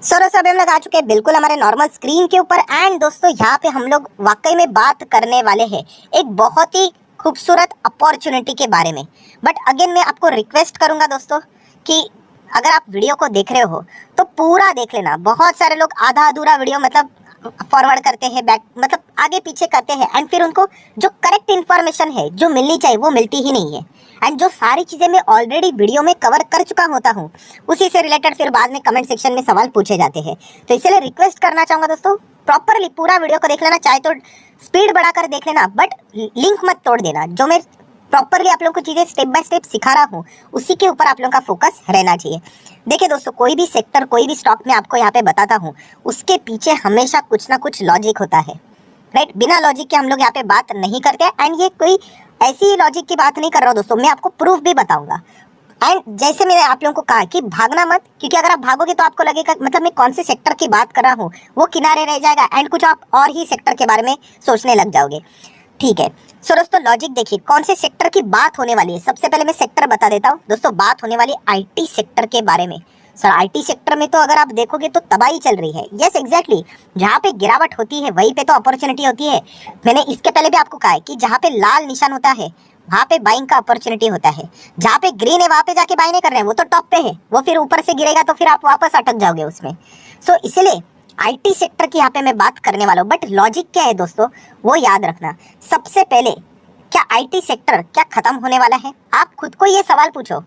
दोस्तों अभी हम लोग आ चुके हैं बिल्कुल हमारे नॉर्मल स्क्रीन के ऊपर। एंड दोस्तों यहाँ पे हम लोग वाकई में बात करने वाले हैं एक बहुत ही खूबसूरत अपॉर्चुनिटी के बारे में। बट अगेन मैं आपको रिक्वेस्ट करूंगा दोस्तों कि अगर आप वीडियो को देख रहे हो तो पूरा देख लेना। बहुत सारे लोग आधा अधूरा वीडियो मतलब फॉरवर्ड करते हैं, बैक मतलब आगे पीछे करते हैं, एंड फिर उनको जो करेक्ट इन्फॉर्मेशन है जो मिलनी चाहिए वो मिलती ही नहीं है। एंड जो सारी चीज़ें मैं ऑलरेडी वीडियो में कवर कर चुका होता हूँ उसी से रिलेटेड फिर बाद में कमेंट सेक्शन में सवाल पूछे जाते हैं। तो इसलिए रिक्वेस्ट करना चाहूँगा दोस्तों, प्रॉपरली पूरा वीडियो को देख लेना, चाहे तो स्पीड बढ़ाकर देख लेना, बट लिंक मत तोड़ देना। जो मैं प्रॉपरली आप लोगों को चीज़ें स्टेप बाय स्टेप सिखा रहा हूँ उसी के ऊपर आप लोगों का फोकस रहना चाहिए। देखिए दोस्तों, कोई भी सेक्टर कोई भी स्टॉक में आपको यहाँ पे बताता हूँ उसके पीछे हमेशा कुछ ना कुछ लॉजिक होता है, राइट। बिना लॉजिक के हम लोग यहाँ पे बात नहीं करते। एंड ये कोई ऐसी लॉजिक की बात नहीं कर रहा हूँ दोस्तों, मैं आपको प्रूफ भी बताऊंगा। एंड जैसे मैंने आप लोगों को कहा कि भागना मत, क्योंकि अगर आप भागोगे तो आपको लगेगा मतलब मैं कौन से सेक्टर की बात कर रहा हूँ वो किनारे रह जाएगा एंड कुछ आप और ही सेक्टर के बारे में सोचने लग जाओगे। ठीक है, सो दोस्तों लॉजिक देखिए कौन से सेक्टर की बात होने वाली है। सबसे पहले मैं सेक्टर बता देता हूँ दोस्तों, बात होने वाली आईटी सेक्टर के बारे में। सर आईटी सेक्टर में तो अगर आप देखोगे तो तबाही चल रही है। यस एग्जैक्टली, जहाँ पे गिरावट होती है वहीं पे तो अपॉर्चुनिटी होती है। मैंने इसके पहले भी आपको कहा है कि जहाँ पे लाल निशान होता है वहाँ पे बाइंग का अपॉर्चुनिटी होता है, जहाँ पे ग्रीन है वहाँ पे जाके बाय नहीं कर रहे हैं, वो तो टॉप पे है, वो फिर ऊपर से गिरेगा तो फिर आप वापस अटक जाओगे उसमें। सो इसलिए आईटी सेक्टर की यहाँ पे मैं बात करने वाला हूँ। बट लॉजिक क्या है दोस्तों वो याद रखना। सबसे पहले क्या आईटी सेक्टर क्या खत्म होने वाला है? आप खुद को ये सवाल पूछो।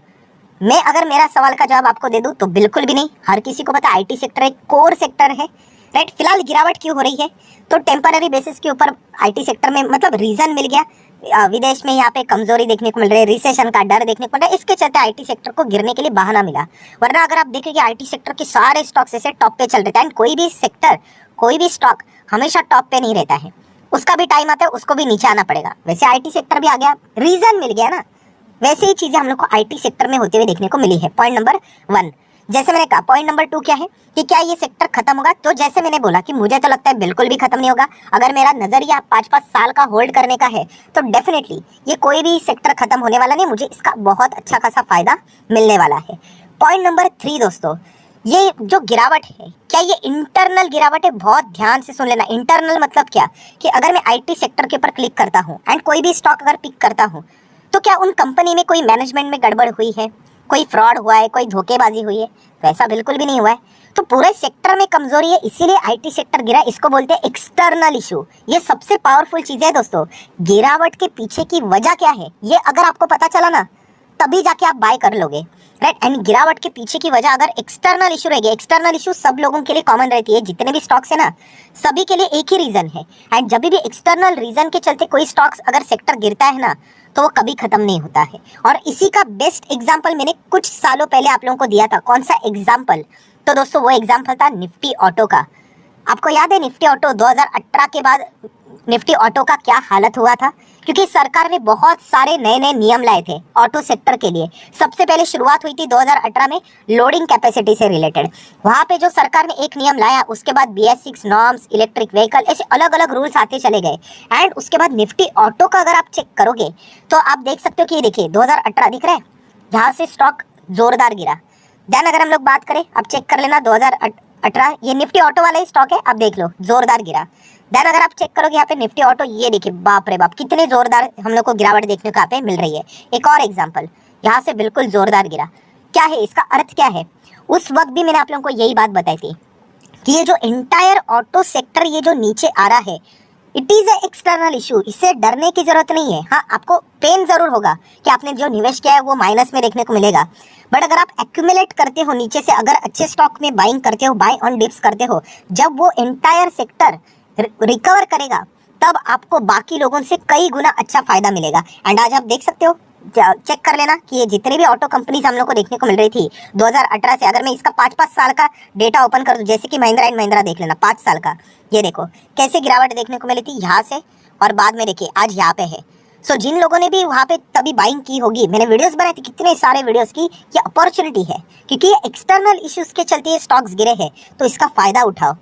मैं अगर मेरा सवाल का जवाब आपको दे दूं तो बिल्कुल भी नहीं। हर किसी को पता आईटी सेक्टर एक कोर सेक्टर है, राइट। फिलहाल गिरावट क्यों हो रही है तो टेम्पररी बेसिस के ऊपर आईटी सेक्टर में मतलब रीजन मिल गया। विदेश में यहाँ पे कमजोरी देखने को मिल रही है, रिसेशन का डर देखने को मिल रहा है, इसके चलते आईटी सेक्टर को गिरने के लिए बहाना मिला। वरना अगर आप देखेंगे आईटी सेक्टर के सारे स्टॉक्स ऐसे टॉप पे चल रहे थे। एंड कोई भी सेक्टर कोई भी स्टॉक हमेशा टॉप पे नहीं रहता है, उसका भी टाइम आता है, उसको भी नीचे आना पड़ेगा। वैसे आईटी सेक्टर भी आ गया, रीजन मिल गया ना। वैसे ही चीजें हम लोग को आईटी सेक्टर में होते हुए देखने को मिली है। पॉइंट नंबर 1 जैसे मैंने कहा। पॉइंट नंबर 2 क्या है कि क्या ये सेक्टर खत्म होगा? तो जैसे मैंने बोला कि मुझे तो लगता है बिल्कुल भी खत्म नहीं होगा। अगर मेरा नजरिया 5-5 साल का होल्ड करने का है तो डेफिनेटली ये कोई भी सेक्टर खत्म होने वाला नहीं, मुझे इसका बहुत अच्छा खासा फायदा मिलने वाला है। पॉइंट नंबर 3 दोस्तों, ये जो गिरावट है क्या ये इंटरनल गिरावट है? बहुत ध्यान से सुन लेना। इंटरनल मतलब क्या कि अगर मैं आईटी सेक्टर के ऊपर क्लिक करता हूँ एंड कोई भी स्टॉक अगर पिक करता हूँ तो क्या उन कंपनी में कोई मैनेजमेंट में गड़बड़ हुई है, कोई फ्रॉड हुआ है, कोई धोखेबाजी हुई है? वैसा बिल्कुल भी नहीं हुआ है। तो पूरे सेक्टर में कमजोरी है इसीलिए आईटी सेक्टर गिरा। इसको बोलते हैं एक्सटर्नल इशू। ये सबसे पावरफुल चीज है दोस्तों। गिरावट के पीछे की वजह क्या है ये अगर आपको पता चला ना तभी जाके आप बाय कर लोगे, राइट। एंड गिरावट के पीछे की वजह अगर एक्सटर्नल इशू रहेगी, एक्सटर्नल इशू सब लोगों के लिए कॉमन रहती है, जितने भी स्टॉक्स है ना सभी के लिए एक ही रीजन है। एंड जब भी एक्सटर्नल रीजन के चलते कोई स्टॉक्स अगर सेक्टर गिरता है ना तो वो कभी खत्म नहीं होता है। और इसी का बेस्ट एग्जाम्पल मैंने कुछ सालों पहले आप लोगों को दिया था। कौन सा एग्जाम्पल? तो दोस्तों वो एग्जाम्पल था निफ्टी ऑटो का। आपको याद है निफ्टी ऑटो 2018 के बाद निफ्टी ऑटो का क्या हालत हुआ था? क्योंकि सरकार ने बहुत सारे नए नए नियम लाए थे ऑटो सेक्टर के लिए। सबसे पहले शुरुआत हुई थी 2018 में लोडिंग कैपेसिटी से रिलेटेड। वहाँ पे जो सरकार ने एक नियम लाया उसके बाद BS6 नॉर्म्स, इलेक्ट्रिक व्हीकल, ऐसे अलग अलग रूल्स आते चले गए। एंड उसके बाद निफ्टी ऑटो का अगर आप चेक करोगे तो आप देख सकते हो कि ये देखिए 2018 दिख रहा है, जहाँ से स्टॉक जोरदार गिरा। देन अगर हम लोग बात करें, आप चेक कर लेना 2018, ये निफ्टी ऑटो वाला ही स्टॉक है, आप देख लो जोरदार गिरा। देन अगर आप चेक करोगे यहाँ पे निफ्टी ऑटो, ये देखिए बाप रे बाप कितने जोरदार हम लोग को गिरावट देखने को यहाँ पे मिल रही है। एक और एग्जांपल, यहाँ से बिल्कुल जोरदार गिरा। क्या है इसका अर्थ? क्या है? उस वक्त भी मैंने आप लोगों को यही बात बताई थी कि ये जो एंटायर ऑटो सेक्टर ये जो नीचे आ रहा है it is a external issue. इससे डरने की जरूरत नहीं है। हाँ, आपको पेन जरूर होगा कि आपने जो निवेश किया है वो माइनस में देखने को मिलेगा, बट अगर आप एक्यूमुलेट करते हो नीचे से, अगर अच्छे स्टॉक में बाइंग करते हो, बाय ऑन डिप्स करते हो, जब वो एंटायर सेक्टर रिकवर करेगा तब आपको बाकी लोगों से कई गुना अच्छा फायदा मिलेगा। एंड आज आप देख सकते हो, चेक कर लेना कि ये जितने भी ऑटो कंपनीज हम लोग को देखने को मिल रही थी 2018 से, अगर मैं इसका 5-5 साल का डेटा ओपन कर दूं, जैसे कि महिंद्रा एंड महिंद्रा देख लेना 5 साल का, ये देखो कैसे गिरावट देखने को मिली थी यहाँ से और बाद में देखिए आज यहाँ पे है। सो जिन लोगों ने भी वहाँ पे तभी बाइंग की होगी, मैंने वीडियोस बनाई थी कितने सारे वीडियोस की, ये अपॉर्चुनिटी है क्योंकि ये एक्सटर्नल इश्यूज के चलते ये स्टॉक्स गिरे हैं, तो इसका फायदा उठाओ।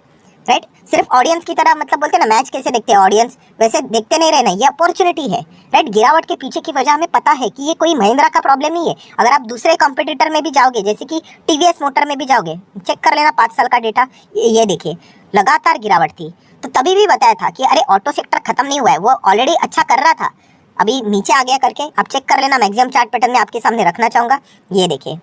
राइट। सिर्फ ऑडियंस की तरह मतलब बोलते हैं ना मैच कैसे देखते हैं ऑडियंस, वैसे देखते नहीं रहना, ये अपॉर्चुनिटी है। राइट। गिरावट के पीछे की वजह हमें पता है कि ये कोई महिंद्रा का प्रॉब्लम नहीं है। अगर आप दूसरे कॉम्पिटिटर में भी जाओगे, जैसे कि टीवीएस मोटर में भी जाओगे, चेक कर लेना 5 साल का डेटा, ये देखिए लगातार गिरावट थी। तो तभी भी बताया था कि अरे ऑटो सेक्टर खत्म नहीं हुआ है, वो ऑलरेडी अच्छा कर रहा था, अभी नीचे आ गया करके। आप चेक कर लेना, मैक्सिमम चार्ट पैटर्न में आपके सामने रखना चाहूंगा। ये देखिए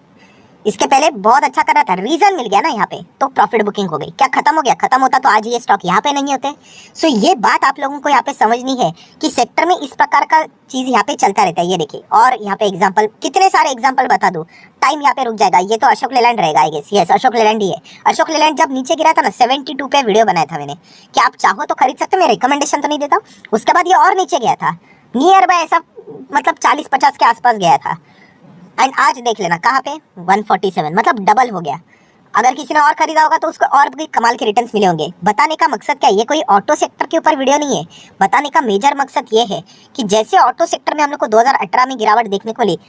इसके पहले बहुत अच्छा कर रहा था, रीजन मिल गया ना यहाँ पे, तो प्रॉफिट बुकिंग हो गई। क्या खत्म हो गया? खत्म होता तो आज ये स्टॉक यहाँ पे नहीं होते। सो ये बात आप लोगों को यहाँ पे समझनी है कि सेक्टर में इस प्रकार का चीज यहाँ पे चलता रहता है। ये देखिए, और यहाँ पे एग्जांपल, कितने सारे एग्जांपल बता दूं, टाइम यहाँ पे रुक जाएगा। ये तो अशोक लेलैंड रहेगा, I guess. Yes, Ashok Leyland ही है। अशोक लेलैंड जब नीचे गिरा था ना, 72 पे वीडियो बनाया था मैंने कि आप चाहो तो खरीद सकते हो, मैं रिकमेंडेशन तो नहीं देता। उसके बाद ये और नीचे गया था, नियर बाय ऐसा मतलब 40-50 के आसपास गया था। एंड आज देख लेना कहाँ पे, 147, मतलब डबल हो गया। अगर किसी ने और खरीदा होगा तो उसको और भी कमाल के रिटर्न्स मिले होंगे। बताने का मकसद क्या है, ये कोई ऑटो सेक्टर के ऊपर वीडियो नहीं है। बताने का मेजर मकसद ये है कि जैसे ऑटो सेक्टर में हम लोग को 2018 में गिरावट देखने को मिली,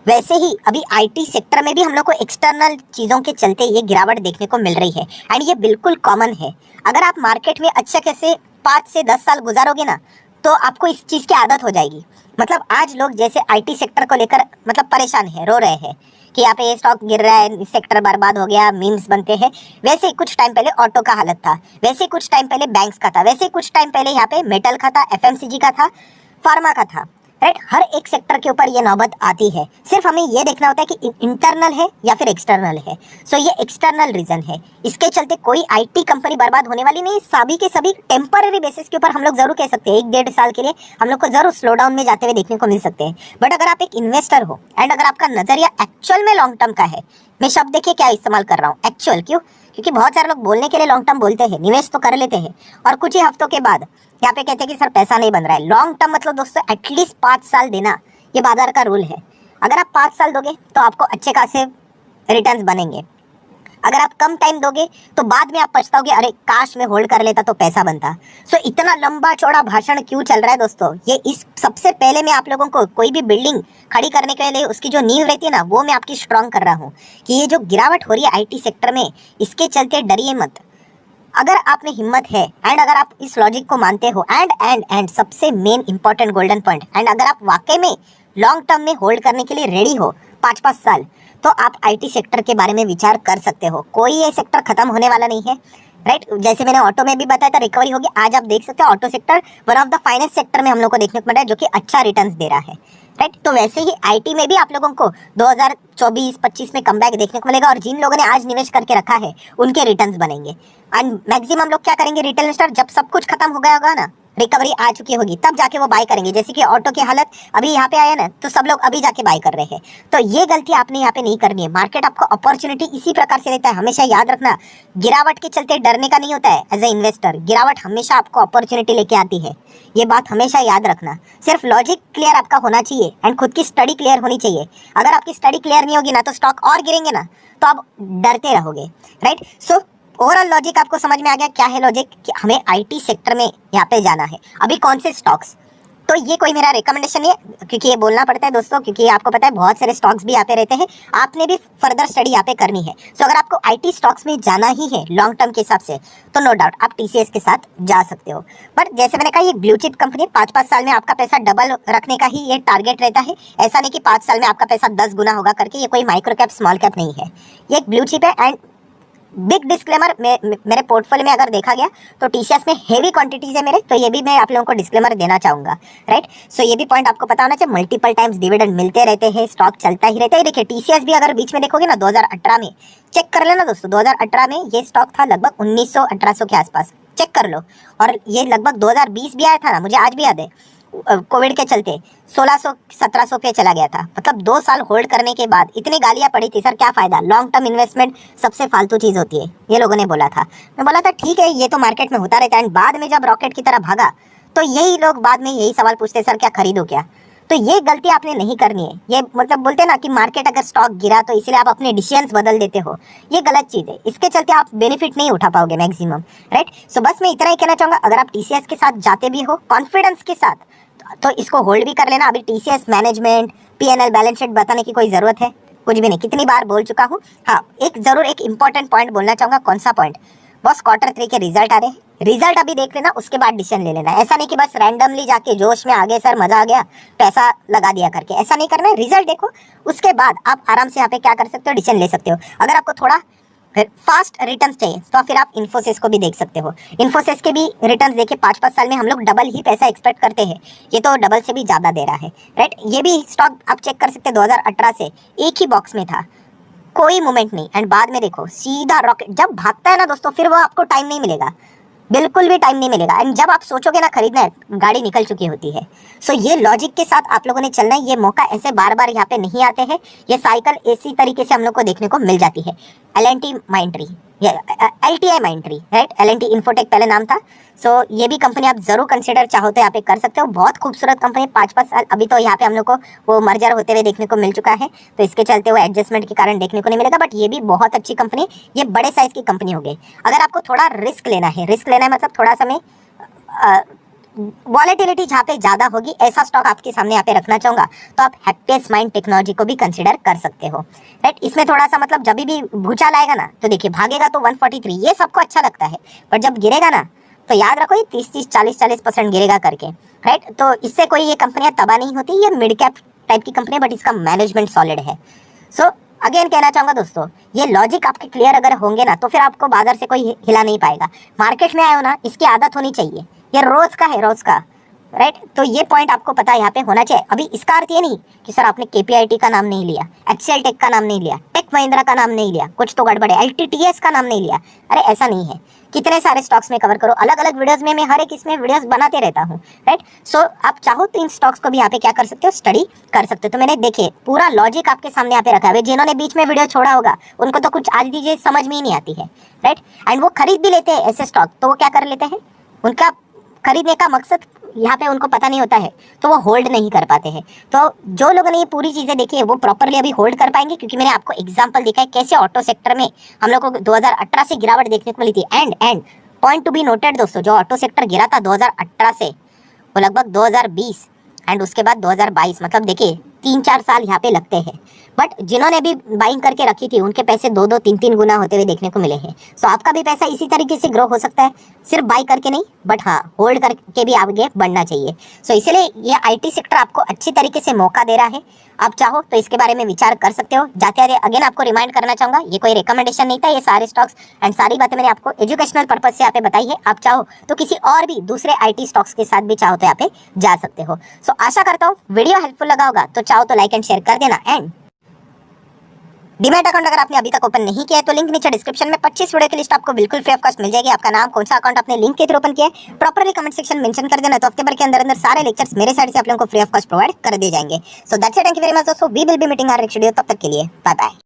वैसे ही अभी आईटी सेक्टर में भी हम लोग को एक्सटर्नल चीज़ों के चलते ये गिरावट देखने को मिल रही है। एंड ये बिल्कुल कॉमन है। अगर आप मार्केट में अच्छे कैसे 5 से 10 साल गुजारोगे ना, तो आपको इस चीज़ की आदत हो जाएगी। मतलब आज लोग जैसे आईटी सेक्टर को लेकर मतलब परेशान है, रो रहे हैं कि यहाँ पे ये स्टॉक गिर रहा है, सेक्टर बर्बाद हो गया, मीम्स बनते हैं। वैसे ही कुछ टाइम पहले ऑटो का हालत था, वैसे ही कुछ टाइम पहले बैंक्स का था, वैसे ही कुछ टाइम पहले यहाँ पे मेटल का था, एफएमसीजी का था, फार्मा का था। राइट। हर एक सेक्टर के ऊपर ये नौबत आती है। सिर्फ हमें ये देखना होता है कि इंटरनल है या फिर एक्सटर्नल है। सो ये एक्सटर्नल रीजन है, इसके चलते कोई आईटी कंपनी बर्बाद होने वाली नहीं। सभी के सभी टेम्पररी बेसिस के ऊपर हम लोग जरूर कह सकते हैं 1-1.5 साल के लिए हम लोग को जरूर स्लो डाउन में जाते हुए देखने को मिल सकते हैं। बट अगर आप एक इन्वेस्टर हो एंड अगर आपका नजरिया एक्चुअल में लॉन्ग टर्म का है, मैं शब्द देखिए क्या इस्तेमाल कर रहा हूँ, एक्चुअल। क्यों? क्योंकि बहुत सारे लोग बोलने के लिए लॉन्ग टर्म बोलते हैं, निवेश तो कर लेते हैं, और कुछ ही हफ्तों के बाद यहाँ पे कहते हैं कि सर पैसा नहीं बन रहा है। लॉन्ग टर्म मतलब दोस्तों एटलीस्ट 5 साल देना, ये बाजार का रूल है। अगर आप 5 साल दोगे तो आपको अच्छे खासे रिटर्न्स बनेंगे। अगर आप कम टाइम दोगे तो बाद में आप पछताओगे, अरे काश मैं होल्ड कर लेता तो पैसा बनता। सो इतना लंबा चौड़ा भाषण क्यों चल रहा है दोस्तों? ये इस सबसे पहले मैं आप लोगों को कोई भी बिल्डिंग खड़ी करने के लिए उसकी जो नींव रहती है ना, वो मैं आपकी स्ट्रांग कर रहा हूँ कि ये जो गिरावट हो रही है आईटी सेक्टर में, इसके चलते डरिए मत। अगर आप में हिम्मत है एंड अगर आप इस लॉजिक को मानते हो, एंड सबसे main important golden point, and अगर आप वाकई में लॉन्ग टर्म में होल्ड करने के लिए रेडी हो 5-5 साल, तो आप आईटी सेक्टर के बारे में विचार कर सकते हो। कोई ये सेक्टर खत्म होने वाला नहीं है। राइट। जैसे मैंने ऑटो में भी बताया था रिकवरी होगी, आज आप देख सकते हो auto sector one of the finest sector में हम लोग को देखने को मिल रहा है, जो कि अच्छा रिटर्न्स दे रहा है। राइट। तो वैसे ही आईटी में भी आप लोगों को 2024-25 में कमबैक देखने को मिलेगा, और जिन लोगों ने आज निवेश करके रखा है उनके रिटर्न्स बनेंगे। एंड मैक्सिमम लोग क्या करेंगे, रिटेल इन्वेस्टर, जब सब कुछ खत्म हो गया होगा ना, रिकवरी आ चुकी होगी, तब जाके वो बाय करेंगे। जैसे कि ऑटो की हालत अभी यहाँ पे आया ना, तो सब लोग अभी जाके बाय कर रहे हैं। तो ये गलती आपने यहाँ पे नहीं करनी है। मार्केट आपको अपॉर्चुनिटी इसी प्रकार से देता है। हमेशा याद रखना, गिरावट के चलते डरने का नहीं होता है। एज ए इन्वेस्टर गिरावट हमेशा आपको अपॉर्चुनिटी लेके आती है, ये बात हमेशा याद रखना। सिर्फ लॉजिक क्लियर आपका होना चाहिए एंड खुद की स्टडी क्लियर होनी चाहिए। अगर आपकी स्टडी क्लियर नहीं होगी ना, तो स्टॉक और गिरेंगे ना, तो आप डरते रहोगे। राइट। सो ओवरऑल लॉजिक आपको समझ में आ गया क्या है लॉजिक, कि हमें आईटी सेक्टर में यहाँ पे जाना है। अभी कौन से स्टॉक्स, तो ये कोई मेरा रिकमेंडेशन नहीं है, क्योंकि ये बोलना पड़ता है दोस्तों, क्योंकि आपको पता है बहुत सारे स्टॉक्स भी यहाँ पे रहते हैं, आपने भी फर्दर स्टडी यहाँ पे करनी है। सो अगर आपको आईटी स्टॉक्स में जाना ही है लॉन्ग टर्म के हिसाब से, तो नो डाउट आप टीसीएस के साथ जा सकते हो। बट जैसे मैंने कहा, ये ब्लू चिप कंपनी, 5-5 साल में आपका पैसा डबल रखने का ही ये टारगेट रहता है। ऐसा नहीं कि 5 साल में आपका पैसा 10 गुना होगा करके। ये कोई माइक्रो कैप स्मॉल कैप नहीं है, ये एक ब्लू चिप है। एंड बिग डिस्क्लेमर, मेरे पोर्टफोलियो में अगर देखा गया तो टीसीएस में हेवी क्वांटिटीज है मेरे, तो ये भी मैं आप लोगों को डिस्क्लेमर देना चाहूंगा। राइट। सो ये भी पॉइंट आपको पता होना चाहिए। मल्टीपल टाइम्स डिविडेंड मिलते रहते हैं, स्टॉक चलता ही रहता है। देखिए टीसीएस भी अगर बीच में देखोगे ना, 2018 में चेक कर लेना दोस्तों, 2018 में ये स्टॉक था लगभग 1900-1800 के आसपास, चेक कर लो। और ये लगभग 2020 भी आया था ना, मुझे आज भी याद है, कोविड के चलते 1600-1700 पे चला गया था। मतलब 2 साल होल्ड करने के बाद इतनी गालियां पड़ी थी, सर क्या फायदा, लॉन्ग टर्म इन्वेस्टमेंट सबसे फालतू चीज होती है, ये लोगों ने बोला था। मैं बोला था ठीक है, ये तो मार्केट में होता रहता है। एंड बाद में जब रॉकेट की तरह भागा, तो यही लोग बाद में यही सवाल पूछते, सर क्या खरीदो क्या। तो ये गलती आपने नहीं करनी है। ये मतलब बोलते हैं ना कि मार्केट अगर स्टॉक गिरा तो इसलिए आप अपने डिसीजंस बदल देते हो, ये गलत चीज है। इसके चलते आप बेनिफिट नहीं उठा पाओगे मैक्सिमम। राइट। सो बस मैं इतना ही कहना चाहूंगा, अगर आप टीसीएस के साथ जाते भी हो कॉन्फिडेंस के साथ, तो इसको होल्ड भी कर लेना। अभी TCS management, PNL, balance sheet बताने की कोई जरूरत है? कुछ भी नहीं, कितनी बार बोल चुका हूँ। हाँ, एक जरूर एक इंपॉर्टेंट पॉइंट बोलना चाहूंगा। कौन सा पॉइंट? बस Q3 के रिजल्ट आ रहे हैं, रिजल्ट अभी देख लेना, उसके बाद डिसीजन ले लेना। ऐसा नहीं कि बस रैंडमली जाके जोश में आगे सर मजा आ गया पैसा लगा दिया करके, ऐसा नहीं करना है। रिजल्ट देखो, उसके बाद आप आराम से यहाँ पे क्या कर सकते हो, डिसीजन ले सकते हो। अगर आपको थोड़ा फास्ट रिटर्न्स चाहिए तो फिर आप इन्फोसिस को भी देख सकते हो। इन्फोसिस के भी रिटर्न्स देखिए 5-5 साल में हम लोग डबल ही पैसा एक्सपेक्ट करते हैं, ये तो डबल से भी ज़्यादा दे रहा है, राइट। ये भी स्टॉक आप चेक कर सकते हैं, 2018 से एक ही बॉक्स में था, कोई मूवमेंट नहीं, एंड बाद में देखो सीधा रॉकेट जब भागता है ना दोस्तों, फिर वो आपको टाइम नहीं मिलेगा, बिल्कुल भी टाइम नहीं मिलेगा। एंड जब आप सोचोगे ना खरीदना है, गाड़ी निकल चुकी होती है। सो ये लॉजिक के साथ आप लोगों ने चलना है। ये मौका ऐसे बार बार यहाँ पे नहीं आते हैं, ये साइकिल इसी तरीके से हम लोग को देखने को मिल जाती है। L&T माइंट्री, LTI माइंट्री, right, L&T infotech पहले नाम था। सो ये भी कंपनी आप जरूर कंसिडर चाहो तो यहाँ पे कर सकते हो। बहुत खूबसूरत कंपनी, 5-5 साल अभी तो यहाँ पे हम लोग को वो मर्जर होते हुए देखने को मिल चुका है, तो इसके चलते वो एडजस्टमेंट के कारण देखने को नहीं मिलेगा, बट ये भी बहुत अच्छी कंपनी, ये बड़े साइज की कंपनी हो गई। अगर आपको थोड़ा रिस्क लेना है, रिस्क लेना है मतलब थोड़ा समय वॉलेटिलिटी जहाँ पे ज़्यादा होगी, ऐसा स्टॉक आपके सामने यहाँ पे रखना चाहूँगा तो आप हैप्पीएस्ट माइंड टेक्नोलॉजी को भी कंसिडर कर सकते हो, राइट। इसमें थोड़ा सा मतलब जब भी भूचाल आएगा ना, तो देखिए भागेगा तो 143, ये सबको अच्छा लगता है, पर जब गिरेगा ना तो याद रखो ये 30-30, 40-40% गिरेगा करके, राइट। तो इससे कोई ये कंपनियाँ तबाह नहीं होती, ये मिड कैप टाइप की कंपनी है, बट इसका मैनेजमेंट सॉलिड है। सो अगेन कहना चाहूँगा दोस्तों, ये लॉजिक आपके क्लियर अगर होंगे ना, तो फिर आपको बाजार से कोई हिला नहीं पाएगा। मार्केट में आए हो ना, इसकी आदत होनी चाहिए, ये रोज का है, रोज का, राइट। तो ये पॉइंट आपको पता है यहाँ पे होना चाहिए। अभी इसका अर्थ ये नहीं कि सर आपने KPIT का नाम नहीं लिया, HCL टेक का नाम नहीं लिया, टेक महिंद्रा का नाम नहीं लिया, कुछ तो गड़बड़ है, LTTS का नाम नहीं लिया, अरे ऐसा नहीं है। कितने सारे स्टॉक्स में कवर करो, अलग अलग वीडियोस में मैं हर एक इसमें वीडियोस बनाते रहता हूँ, राइट। सो आप चाहो तो इन स्टॉक्स को भी यहाँ पे क्या कर सकते हो, स्टडी कर सकते हो। तो मैंने देखिए पूरा लॉजिक आपके सामने यहाँ पे रखा है। जिन्होंने बीच में वीडियो छोड़ा होगा उनको तो कुछ आज दीजिए समझ में ही नहीं आती है, राइट। एंड वो खरीद भी लेते हैं ऐसे स्टॉक, तो वो क्या कर लेते हैं, उनका खरीदने का मकसद यहाँ पे उनको पता नहीं होता है, तो वो होल्ड नहीं कर पाते हैं। तो जो लोगों ने ये पूरी चीज़ें देखी है वो प्रॉपरली अभी होल्ड कर पाएंगे, क्योंकि मैंने आपको एग्जांपल दिखा है कैसे ऑटो सेक्टर में हम लोग को 2018 से गिरावट देखने को मिली थी। And point to be noted दोस्तों, जो ऑटो सेक्टर गिरा था 2018 से, वो लगभग 2020 एंड उसके बाद 2022, मतलब देखिए 3-4 साल यहाँ पे लगते हैं। बट जिन्होंने भी बाइंग करके रखी थी उनके पैसे 2-2, 3-3 गुना होते हुए देखने को मिले हैं। सो आपका भी पैसा इसी तरीके से ग्रो हो सकता है, सिर्फ बाई करके नहीं, बट हाँ होल्ड करके भी आगे बढ़ना चाहिए। सो इसीलिए ये IT सेक्टर आपको अच्छी तरीके से मौका दे रहा है। आप चाहो तो इसके बारे में विचार कर सकते हो। जाते जाते अगेन आपको रिमाइंड करना चाहूँगा, ये कोई रिकमेंडेशन नहीं था, ये सारे स्टॉक्स एंड सारी बातें मैंने आपको एजुकेशनल पर्पज से यहाँ पे बताई है। आप चाहो तो किसी और भी दूसरे IT स्टॉक्स के साथ भी चाहो तो यहाँ पे जा सकते हो। सो आशा करता हूँ वीडियो हेल्पफुल लगा होगा, तो चाहो तो लाइक एंड शेयर कर देना। एंड डीमैट अकाउंट अगर आपने अभी तक ओपन नहीं किया है तो लिंक नीचे डिस्क्रिप्शन में 25 वीडियो की लिस्ट आपको बिल्कुल फ्री ऑफ कॉस्ट मिल जाएगी। आपका नाम, कौन सा अकाउंट आपने लिंक के थ्रू ओपन किया है, प्रॉपरली कमेंट सेक्शन मेंशन कर देना, तो हफ्ते भर के अंदर अंदर सारे लेक्चर्स मेरे साइड से आप लोगों को फ्री ऑफ कॉस्ट प्रोवाइड कर दिए जाएंगे। So that's it, thank you very much दोस्तों, we will be meeting our next video. तब तक के लिए बाय बाय।